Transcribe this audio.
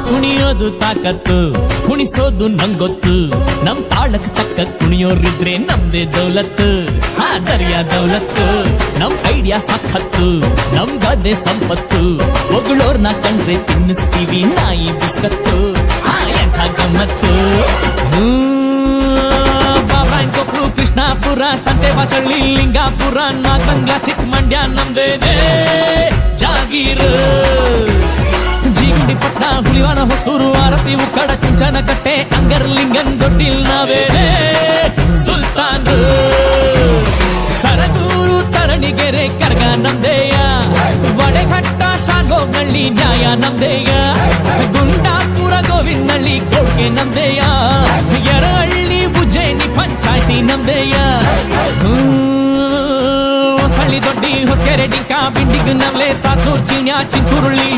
ಕುಣಿಯೋದು ತಾಕತ್ತು, ಕುಣಿಸೋದು ನಂಗೊತ್ತು. ನಮ್ ತಾಳಕ್ ತಕ್ಕ ಕುಣಿಯೋರಿದ್ರೆ ನಮ್ದೇ ದೌಲತ್ತು. ಆ ದರ್ಯಾ ದೌಲತ್ತು, ನಮ್ ಐಡಿಯಾ ಸಖತ್ತು, ನಮ್ ಗದ್ದೆ ಸಂಪತ್ತು. ಒಗಳೋರ್ನ ಕಂಡ್ರೆ ತಿನ್ನಿಸ್ತೀವಿ ನಾಯಿ ಬಿಸ್ಕತ್ತು. ಎಂಥ ಗಮ್ಮತ್ತು. ಕೊಪ್ಪು, ಕೃಷ್ಣಾಪುರ, ಸಂತೆಬಾಚಳ್ಳಿ, ಲಿಂಗಾಪುರ, ನಾಗಮಂಗಲ, ಚಿಕ್ಕಮಂಡ್ಯ ನಮ್ದೇನೆ ಜಾಗೀರು. ಜೀಗುಂಡಿಪಟ್ನ, ಹುಲಿವಾನ, ಹೊಸೂರು, ಆರತಿ, ಉಕ್ಕಡ, ಚುಂಚನಕಟ್ಟೆ, ಅಂಗರ್ಲಿಂಗನ್, ದೊಡ್ಡಿಲ್ ನಾವೇನೆ ಸುಲ್ತಾನ್ರು. ಸರಗೂರು, ತರಣಿಗೆರೆ, ಕರ್ಗ ನಮ್ದೇಯ. ವಡೆಘಟ್ಟ, ಶಾಗೋನಹಳ್ಳಿ, ನ್ಯಾಯ ನಮ್ದೇಯ. ಗುಂಡಾಪುರ, ಗೋವಿಂದಹಳ್ಳಿ, ಕೊಡ್ಗೆ ನಮ್ದೇಯ. ಯರಹಳ್ಳಿ, ಉಜ್ಜಯಿನಿ, ಪಂಚಾಯ್ತಿ ನಮ್ದೇಯ. ಹೊಸಳ್ಳಿ, ದೊಡ್ಡಿ, ಹೊಸಕೆರೆ, ಡಿಂಕ, ಬಿಂಡಿಗ್ ನಮ್ಲೆ, ಸಾತೂರ್, ಚೀಣ್ಯ, ಚಿಂಚುರುಳ್ಳಿ.